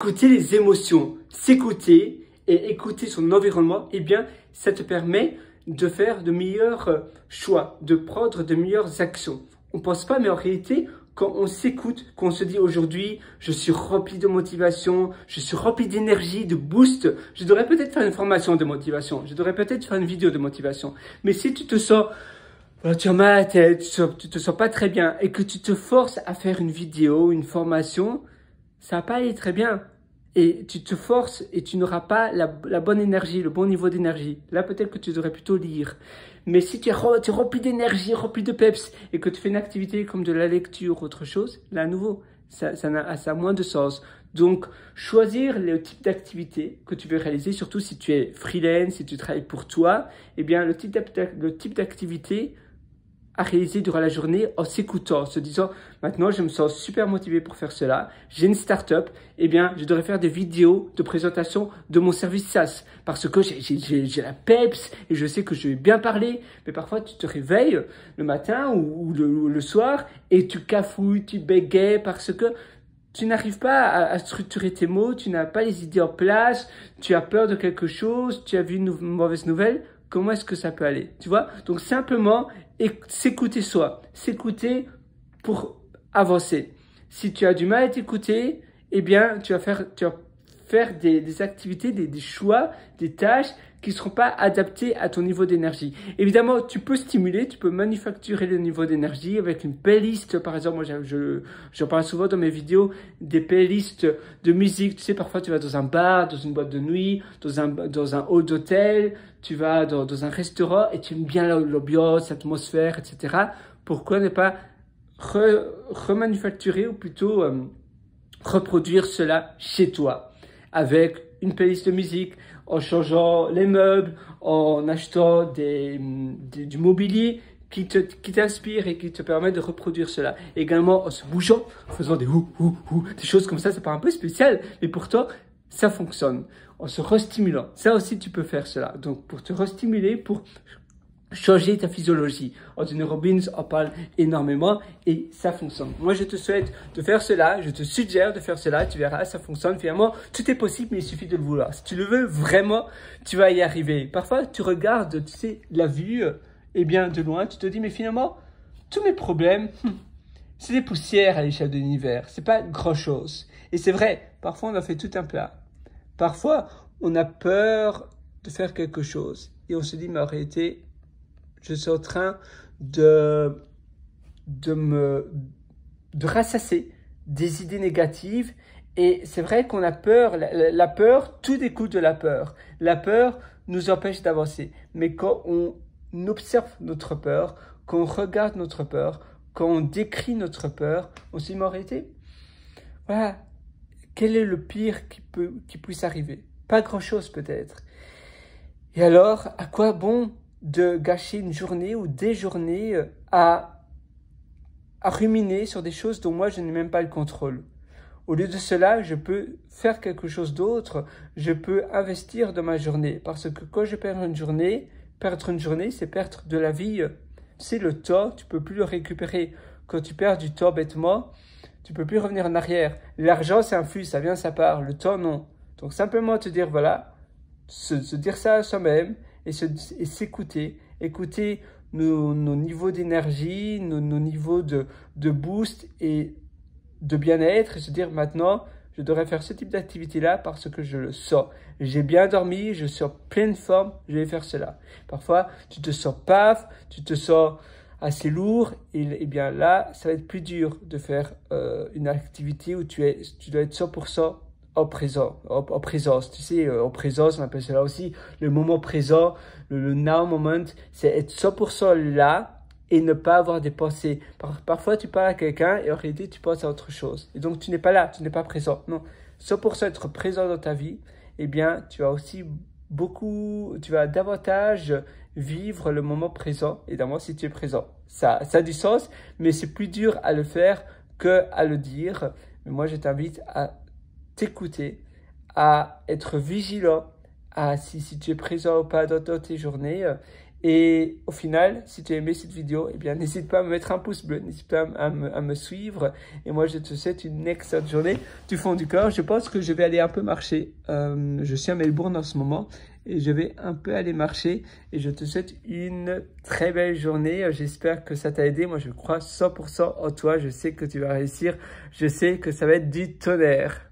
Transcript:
Écouter les émotions, s'écouter et écouter son environnement, eh bien, ça te permet de faire de meilleurs choix, de prendre de meilleures actions. On pense pas, mais en réalité, quand on s'écoute, quand on se dit aujourd'hui, je suis rempli de motivation, je suis rempli d'énergie, de boost, je devrais peut-être faire une formation de motivation, je devrais peut-être faire une vidéo de motivation. Mais si tu te sens, tu as mal à la tête, tu te sens pas très bien et que tu te forces à faire une vidéo, une formation, ça va pas aller très bien. Et tu te forces et tu n'auras pas la bonne énergie, le bon niveau d'énergie. Là, peut-être que tu devrais plutôt lire. Mais si tu es rempli d'énergie, rempli de peps, et que tu fais une activité comme de la lecture ou autre chose, là, à nouveau, ça a moins de sens. Donc, choisir le type d'activité que tu veux réaliser, surtout si tu es freelance, si tu travailles pour toi, eh bien, le type d'activité à réaliser durant la journée en s'écoutant, en se disant maintenant je me sens super motivé pour faire cela, j'ai une start-up, eh bien je devrais faire des vidéos de présentation de mon service SaaS parce que j'ai la peps et je sais que je vais bien parler, mais parfois tu te réveilles le matin ou le soir et tu cafouilles, tu bégayes parce que tu n'arrives pas à structurer tes mots, tu n'as pas les idées en place, tu as peur de quelque chose, tu as vu une mauvaise nouvelle. Comment est-ce que ça peut aller? Tu vois? Donc, simplement, s'écouter soi. S'écouter pour avancer. Si tu as du mal à t'écouter, eh bien, tu vas faire des activités, des choix, des tâches qui ne seront pas adaptées à ton niveau d'énergie. Évidemment, tu peux stimuler, tu peux manufacturer le niveau d'énergie avec une playlist. Par exemple, moi, j'en parle souvent dans mes vidéos, des playlists de musique. Tu sais, parfois, tu vas dans un bar, dans une boîte de nuit, dans un hall d'hôtel, tu vas dans un restaurant et tu aimes bien l'ambiance, l'atmosphère, etc. Pourquoi ne pas remanufacturer ou plutôt reproduire cela chez toi avec une playlist de musique, en changeant les meubles, en achetant du mobilier qui t'inspire et qui te permet de reproduire cela. Également en se bougeant, en faisant des des choses comme ça paraît un peu spécial, mais pourtant ça fonctionne. En se restimulant, ça aussi tu peux faire cela. Donc pour te restimuler, pour changer ta physiologie. Anthony Robbins en parle énormément et ça fonctionne. Moi, je te souhaite de faire cela, je te suggère de faire cela, tu verras, ça fonctionne. Finalement, tout est possible, mais il suffit de le vouloir. Si tu le veux vraiment, tu vas y arriver. Parfois, tu regardes, tu sais, la vue, et bien de loin, tu te dis, mais finalement, tous mes problèmes, c'est des poussières à l'échelle de l'univers. C'est pas grand-chose. Et c'est vrai, parfois, on a fait tout un plat. Parfois, on a peur de faire quelque chose et on se dit, mais en réalité, je suis en train de rassasier des idées négatives. Et c'est vrai qu'on a peur. La peur, tout découle de la peur. La peur nous empêche d'avancer. Mais quand on observe notre peur, quand on regarde notre peur, quand on décrit notre peur, on se dit, mais en réalité, voilà, quel est le pire qui puisse arriver? Pas grand-chose peut-être. Et alors, à quoi bon de gâcher une journée ou des journées à ruminer sur des choses dont moi je n'ai même pas le contrôle. Au lieu de cela, je peux faire quelque chose d'autre, je peux investir dans ma journée. Parce que quand je perds une journée, c'est perdre de la vie. C'est le temps, tu peux plus le récupérer. Quand tu perds du temps bêtement, tu peux plus revenir en arrière. L'argent, c'est un flux, ça vient, ça part. Le temps, non. Donc simplement te dire, voilà, se dire ça à soi-même, et s'écouter, écouter nos niveaux d'énergie, nos niveaux de boost et de bien-être et se dire maintenant, je devrais faire ce type d'activité-là parce que je le sens. J'ai bien dormi, je suis en pleine forme, je vais faire cela. Parfois, tu te sens paf, tu te sens assez lourd et bien là, ça va être plus dur de faire une activité où tu dois être 100% en présence, tu sais, en présence, on appelle cela aussi le moment présent, le now moment, c'est être 100% là et ne pas avoir des pensées. Parfois, tu parles à quelqu'un et en réalité, tu penses à autre chose. Et donc, tu n'es pas là, tu n'es pas présent. Non, 100% être présent dans ta vie, eh bien, tu vas davantage vivre le moment présent, évidemment, si tu es présent. Ça a du sens, mais c'est plus dur à le faire que à le dire. Mais moi, je t'invite à t'écouter, à être vigilant, à si tu es présent ou pas dans tes journées Et au final, si tu as aimé cette vidéo, eh bien, n'hésite pas à me mettre un pouce bleu, n'hésite pas à me suivre. Et moi, je te souhaite une excellente journée du fond du cœur. Je pense que je vais aller un peu marcher. Je suis à Melbourne en ce moment et je vais un peu aller marcher. Et je te souhaite une très belle journée. J'espère que ça t'a aidé. Moi, je crois 100% en toi. Je sais que tu vas réussir. Je sais que ça va être du tonnerre.